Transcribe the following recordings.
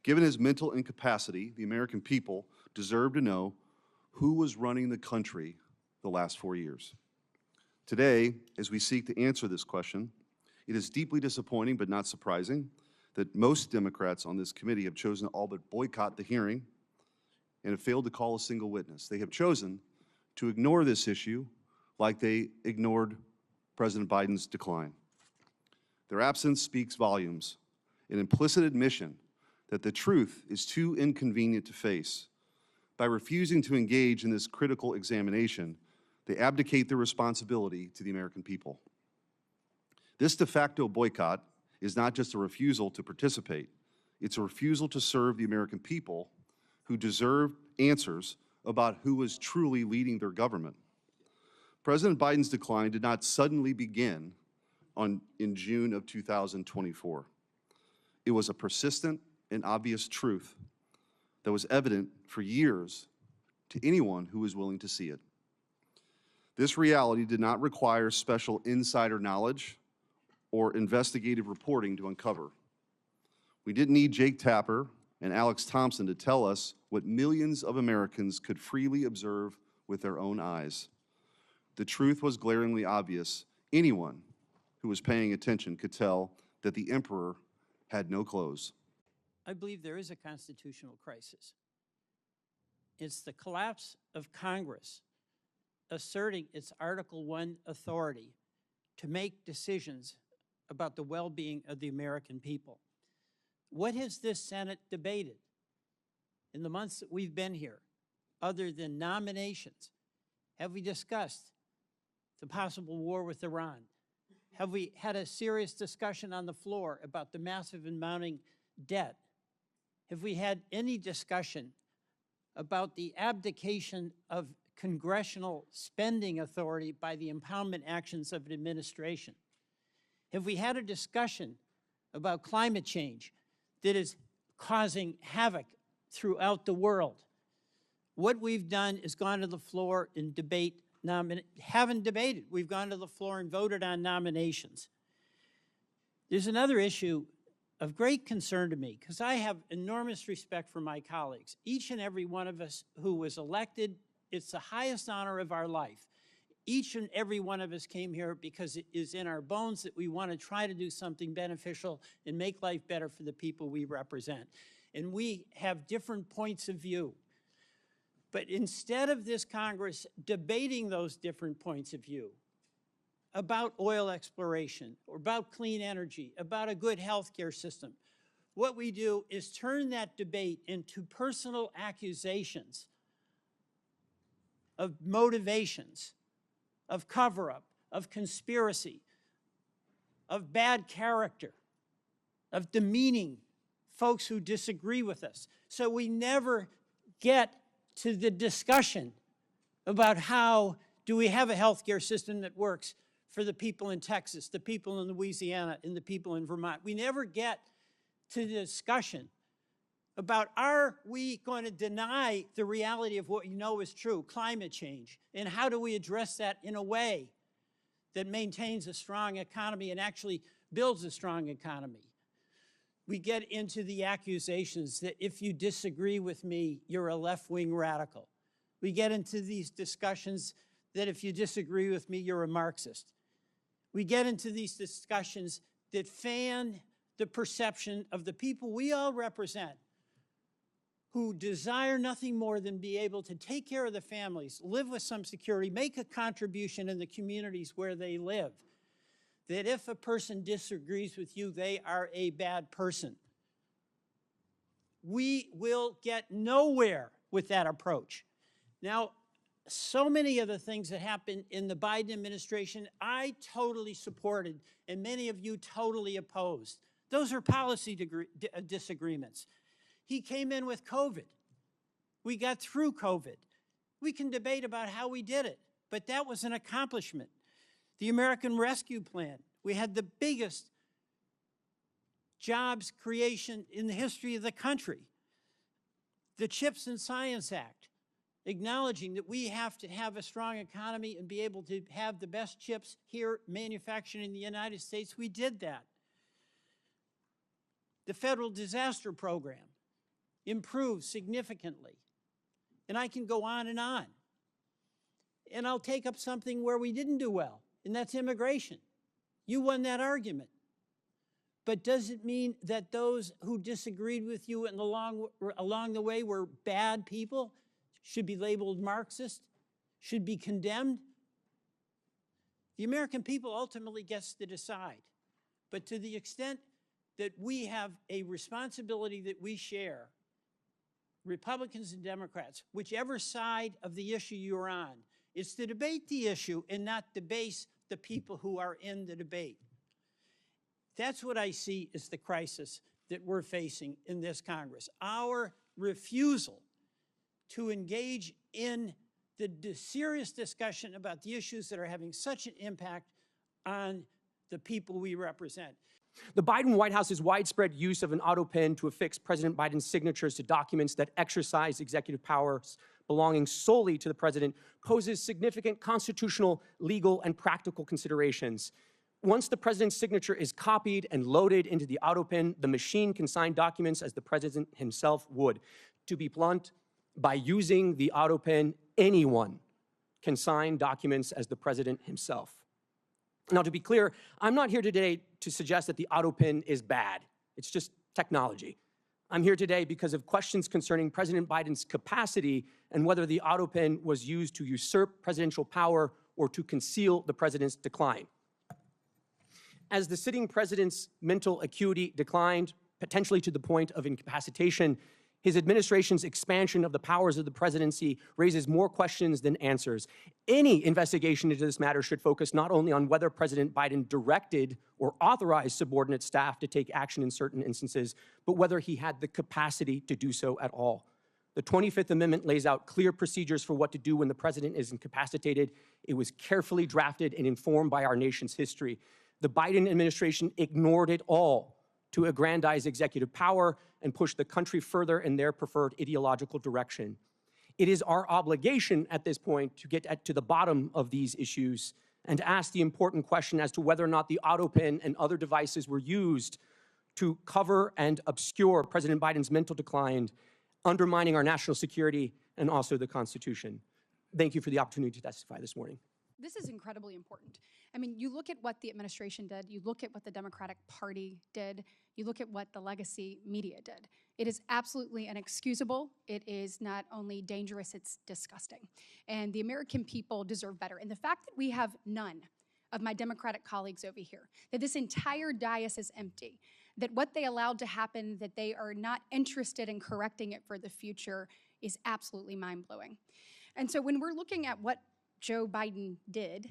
Given his mental incapacity, the American people deserve to know who was running the country the last 4 years. Today, as we seek to answer this question, it is deeply disappointing but not surprising that most Democrats on this committee have chosen to all but boycott the hearing and have failed to call a single witness. They have chosen to ignore this issue like they ignored President Biden's decline. Their absence speaks volumes, an implicit admission that the truth is too inconvenient to face. By refusing to engage in this critical examination, they abdicate their responsibility to the American people. This de facto boycott is not just a refusal to participate, it's a refusal to serve the American people who deserve answers about who is truly leading their government. President Biden's decline did not suddenly begin in June of 2024. It was a persistent and obvious truth that was evident for years to anyone who was willing to see it. This reality did not require special insider knowledge or investigative reporting to uncover. We didn't need Jake Tapper and Alex Thompson to tell us what millions of Americans could freely observe with their own eyes. The truth was glaringly obvious. Anyone who was paying attention could tell that the emperor had no clothes. I believe there is a constitutional crisis. It's the collapse of Congress asserting its Article I authority to make decisions about the well-being of the American people. What has this Senate debated in the months that we've been here, other than nominations? Have we discussed the possible war with Iran? Have we had a serious discussion on the floor about the massive and mounting debt? Have we had any discussion about the abdication of congressional spending authority by the impoundment actions of an administration? Have we had a discussion about climate change that is causing havoc throughout the world? What we've done is gone to the floor and haven't debated. We've gone to the floor and voted on nominations. There's another issue of great concern to me, because I have enormous respect for my colleagues. Each and every one of us who was elected, it's the highest honor of our life. Each and every one of us came here because it is in our bones that we want to try to do something beneficial and make life better for the people we represent. And we have different points of view. But instead of this Congress debating those different points of view about oil exploration, or about clean energy, about a good healthcare system, what we do is turn that debate into personal accusations of motivations, of cover-up, of conspiracy, of bad character, of demeaning folks who disagree with us. So we never get to the discussion about how do we have a healthcare system that works for the people in Texas, the people in Louisiana, and the people in Vermont. We never get to the discussion about, are we going to deny the reality of what we know is true, climate change, and how do we address that in a way that maintains a strong economy and actually builds a strong economy? We get into the accusations that if you disagree with me, you're a left-wing radical. We get into these discussions that if you disagree with me, you're a Marxist. We get into these discussions that fan the perception of the people we all represent, who desire nothing more than be able to take care of the families, live with some security, make a contribution in the communities where they live. That if a person disagrees with you, they are a bad person. We will get nowhere with that approach. Now, so many of the things that happened in the Biden administration, I totally supported, and many of you totally opposed. Those are policy disagreements. He came in with COVID. We got through COVID. We can debate about how we did it, but that was an accomplishment. The American Rescue Plan, we had the biggest jobs creation in the history of the country. The CHIPS and Science Act, acknowledging that we have to have a strong economy and be able to have the best chips here manufactured in the United States. We did that. The Federal Disaster Program, improved significantly. And I can go on. And I'll take up something where we didn't do well, and that's immigration. You won that argument. But does it mean that those who disagreed with you and along the way were bad people, should be labeled Marxist, should be condemned? The American people ultimately gets to decide. But to the extent that we have a responsibility that we share, Republicans and Democrats, whichever side of the issue you're on, is to debate the issue and not debase the people who are in the debate. That's what I see as the crisis that we're facing in this Congress. Our refusal to engage in the serious discussion about the issues that are having such an impact on the people we represent. The Biden White House's widespread use of an autopen to affix President Biden's signatures to documents that exercise executive powers belonging solely to the president poses significant constitutional, legal, and practical considerations. Once the president's signature is copied and loaded into the autopen, the machine can sign documents as the president himself would. To be blunt, by using the autopen, anyone can sign documents as the president himself. Now, to be clear, I'm not here today to suggest that the autopen is bad. It's just technology. I'm here today because of questions concerning President Biden's capacity and whether the autopen was used to usurp presidential power or to conceal the president's decline. As the sitting president's mental acuity declined, potentially to the point of incapacitation, his administration's expansion of the powers of the presidency raises more questions than answers. Any investigation into this matter should focus not only on whether President Biden directed or authorized subordinate staff to take action in certain instances, but whether he had the capacity to do so at all. The 25th Amendment lays out clear procedures for what to do when the president is incapacitated. It was carefully drafted and informed by our nation's history. The Biden administration ignored it all to aggrandize executive power and push the country further in their preferred ideological direction. It is our obligation at this point to get to the bottom of these issues and to ask the important question as to whether or not the autopen and other devices were used to cover and obscure President Biden's mental decline, undermining our national security and also the Constitution. Thank you for the opportunity to testify this morning. This is incredibly important. I mean, you look at what the administration did, you look at what the Democratic Party did, you look at what the legacy media did. It is absolutely inexcusable. It is not only dangerous, it's disgusting. And the American people deserve better. And the fact that we have none of my Democratic colleagues over here, that this entire dais is empty, that what they allowed to happen, that they are not interested in correcting it for the future is absolutely mind-blowing. And so when we're looking at what Joe Biden did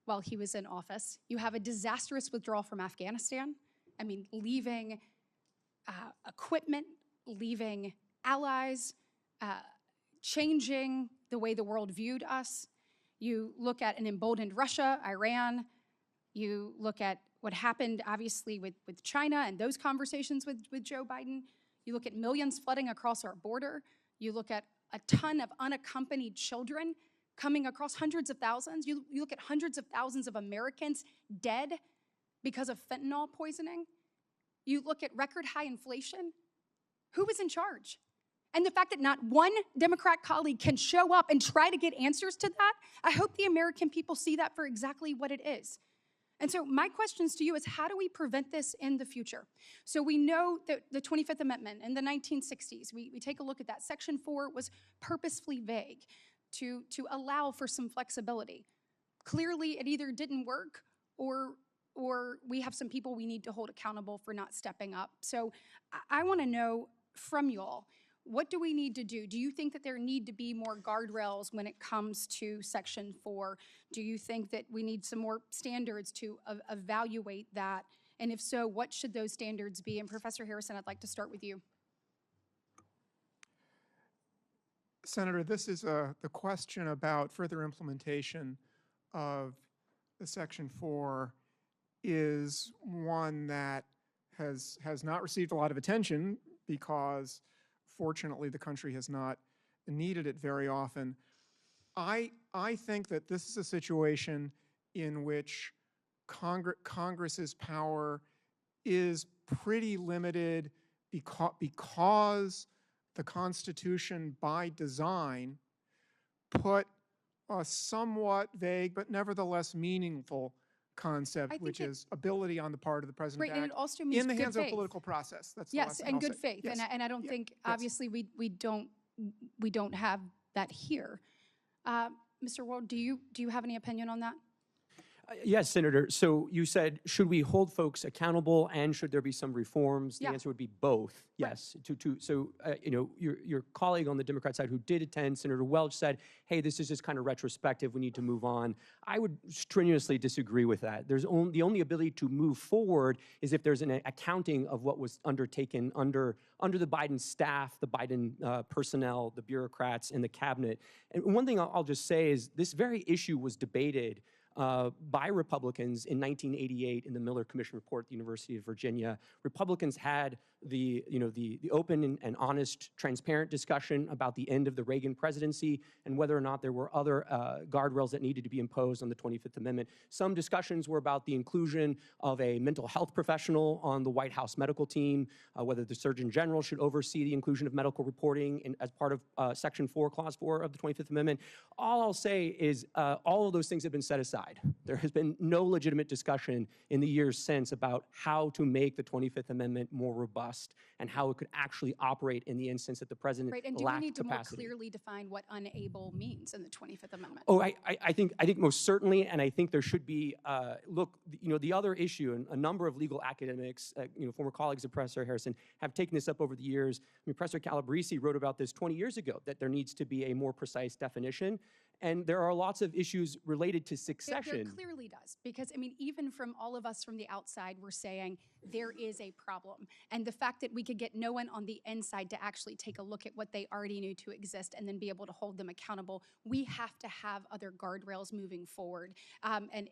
while he was in office, you have a disastrous withdrawal from Afghanistan. I mean, leaving equipment, leaving allies, changing the way the world viewed us. You look at an emboldened Russia, Iran. You look at what happened, obviously, with China and those conversations with Joe Biden. You look at millions flooding across our border. You look at a ton of unaccompanied children coming across, hundreds of thousands. You look at hundreds of thousands of Americans dead because of fentanyl poisoning. You look at record high inflation. Who was in charge? And the fact that not one Democrat colleague can show up and try to get answers to that, I hope the American people see that for exactly what it is. And so my questions to you is, how do we prevent this in the future? So we know that the 25th Amendment in the 1960s, we take a look at that. Section 4 was purposefully vague to allow for some flexibility. Clearly, it either didn't work or we have some people we need to hold accountable for not stepping up. So I want to know from you all, what do we need to do? Do you think that there need to be more guardrails when it comes to Section 4? Do you think that we need some more standards to evaluate that? And if so, what should those standards be? And Professor Harrison, I'd like to start with you. Senator, this is the question about further implementation of the Section 4 is one that has not received a lot of attention because fortunately, the country has not needed it very often. I think that this is a situation in which Congress's power is pretty limited because the Constitution by design put a somewhat vague but nevertheless meaningful concept, think which it- is ability on the part of the president Right, to and it act also means in the good hands of a faith. political process. That's the Yes, last thing and I'll good say. faith. Yes. And I don't Yeah. think, Yes. obviously, we don't have that here. Mr. Ward, do you have any opinion on that? Yes, Senator. So you said, should we hold folks accountable and should there be some reforms? The Yeah. answer would be both. Yes. So, your colleague on the Democrat side who did attend, Senator Welch, said, hey, this is just kind of retrospective. We need to move on. I would strenuously disagree with that. The only ability to move forward is if there's an accounting of what was undertaken under the Biden staff, the Biden personnel, the bureaucrats, and the cabinet. And one thing I'll just say is this very issue was debated by Republicans in 1988 in the Miller Commission report at the University of Virginia. Republicans had the open and honest, transparent discussion about the end of the Reagan presidency and whether or not there were other guardrails that needed to be imposed on the 25th Amendment. Some discussions were about the inclusion of a mental health professional on the White House medical team, whether the Surgeon General should oversee the inclusion of medical reporting as part of Section 4, Clause 4 of the 25th Amendment. All I'll say is all of those things have been set aside. There has been no legitimate discussion in the years since about how to make the 25th Amendment more robust and how it could actually operate in the instance that the president Right, and do we lacked need to capacity. more clearly define what unable means in the 25th Amendment? Oh, I think most certainly, and I think there should be. Look, the other issue, and a number of legal academics, former colleagues of Professor Harrison, have taken this up over the years. I mean, Professor Calabresi wrote about this 20 years ago, that there needs to be a more precise definition, and there are lots of issues related to succession. There clearly does, because, I mean, even from all of us from the outside, we're saying there is a problem. And the fact that we could get no one on the inside to actually take a look at what they already knew to exist and then be able to hold them accountable, we have to have other guardrails moving forward. And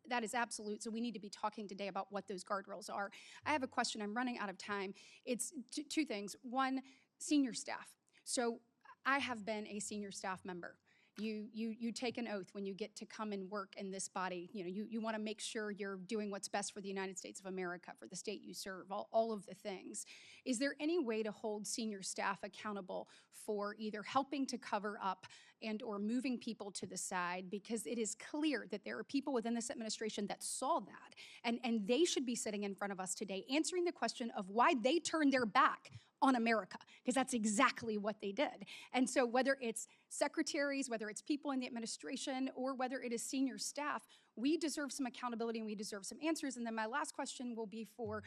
that is absolute. So we need to be talking today about what those guardrails are. I have a question. I'm running out of time. It's two things. One, senior staff. So I have been a senior staff member. You take an oath when you get to come and work in this body. You want to make sure you're doing what's best for the United States of America, for the state you serve, all of the things. Is there any way to hold senior staff accountable for either helping to cover up and or moving people to the side? Because it is clear that there are people within this administration that saw that, and they should be sitting in front of us today answering the question of why they turned their back on America, because that's exactly what they did. And so whether it's secretaries, whether it's people in the administration, or whether it is senior staff, we deserve some accountability and we deserve some answers. And then my last question will be for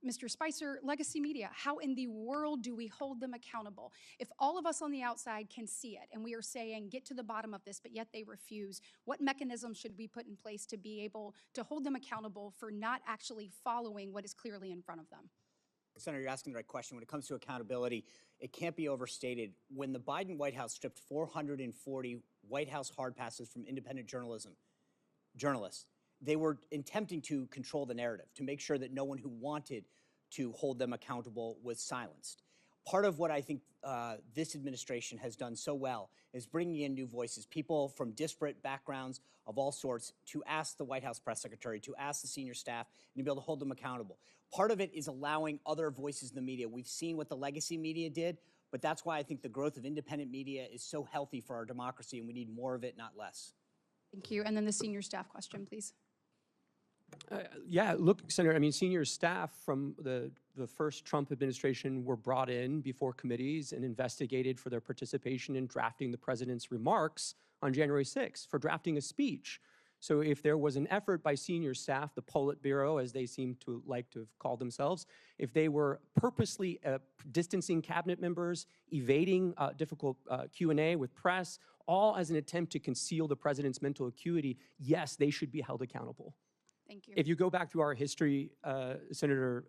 Mr. Spicer, legacy media. How in the world do we hold them accountable? If all of us on the outside can see it and we are saying, get to the bottom of this, but yet they refuse, what mechanism should we put in place to be able to hold them accountable for not actually following what is clearly in front of them? Senator, you're asking the right question. When it comes to accountability, it can't be overstated. When the Biden White House stripped 440 White House hard passes from independent journalists, they were attempting to control the narrative, to make sure that no one who wanted to hold them accountable was silenced. Part of what I think this administration has done so well is bringing in new voices, people from disparate backgrounds of all sorts, to ask the White House press secretary, to ask the senior staff, and to be able to hold them accountable. Part of it is allowing other voices in the media. We've seen what the legacy media did, but that's why I think the growth of independent media is so healthy for our democracy, and we need more of it, not less. Thank you. And then the senior staff question, please. Yeah, look, Senator, I mean, senior staff from the first Trump administration were brought in before committees and investigated for their participation in drafting the president's remarks on January 6th, for drafting a speech. So if there was an effort by senior staff, the Politburo, as they seem to like to have called themselves, if they were purposely distancing cabinet members, evading difficult Q&A with press, all as an attempt to conceal the president's mental acuity, yes, they should be held accountable. Thank you. If you go back through our history, Senator,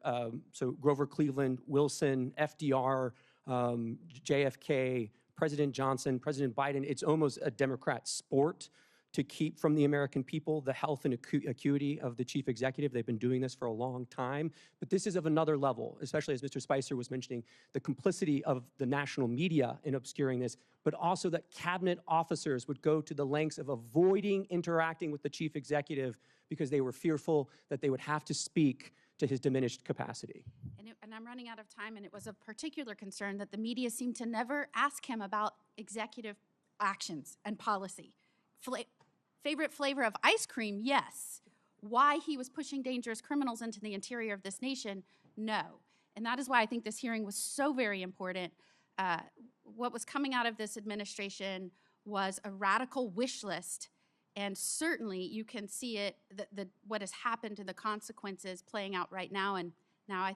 so Grover Cleveland, Wilson, FDR, JFK, President Johnson, President Biden, it's almost a Democrat sport to keep from the American people the health and acuity of the chief executive. They've been doing this for a long time, but this is of another level, especially as Mr. Spicer was mentioning, the complicity of the national media in obscuring this, but also that cabinet officers would go to the lengths of avoiding interacting with the chief executive because they were fearful that they would have to speak to his diminished capacity. And I'm running out of time, and it was of particular concern that the media seemed to never ask him about executive actions and policy. Favorite flavor of ice cream? Yes. Why he was pushing dangerous criminals into the interior of this nation? No. And that is why I think this hearing was so very important. What was coming out of this administration was a radical wish list, and certainly you can see it, what has happened and the consequences playing out right now. And now I